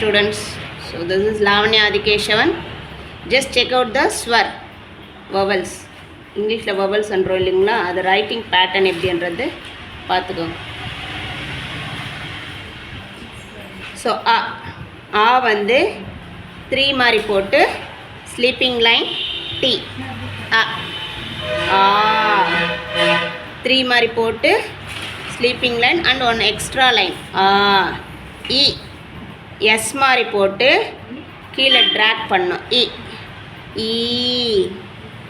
students. So this is Lavanya Adikeshavan. Just check out the swar vowels. English la vowels andro illingla adu writing pattern eppadi endradhu paathukonga. So a வந்து 3 மாதிரி போட்டு sleeping line T a 3 மாதிரி போட்டு sleeping line and one extra line E S மாதிரி போட்டு கீழே drag பண்ணோம் E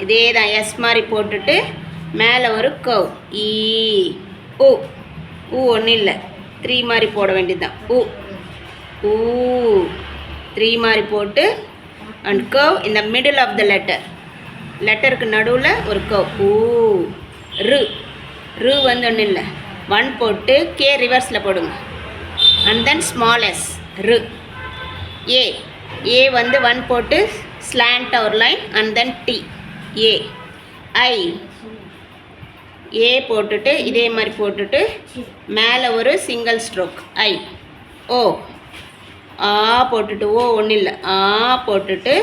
இதே தான் S மாதிரி போட்டுட்டு மேலே ஒரு curve E U ஒன்றும் இல்லை 3 மாதிரி போட வேண்டியதுதான் U 3 மாதிரி போட்டு and curve in the middle of the லெட்டருக்கு நடுவில் ஒரு curve ரு வந்து ஒன்றும் இல்லை 1 போட்டு K ரிவர்ஸில் போடுங்க and then small s ரு A வந்து 1 போட்டு slant our line and then T A போட்டுட்டு இதே மாதிரி போட்டுட்டு மேலே ஒரு சிங்கிள் ஸ்ட்ரோக் I O போட்டுட்டு ஒன்றும் இல்லை போட்டுட்டு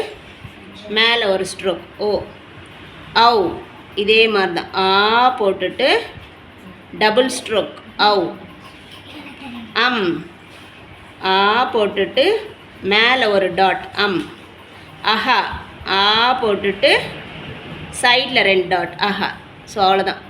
மேலே ஒரு ஸ்ட்ரோக் ஔ இதே மாதிரி தான் போட்டுட்டு டபுள் ஸ்ட்ரோக் ஔ போட்டுட்டு மேலே ஒரு டாட் அஹா போட்டுட்டு சைடில் 2 டாட் ஸோ அவ்வளோதான்.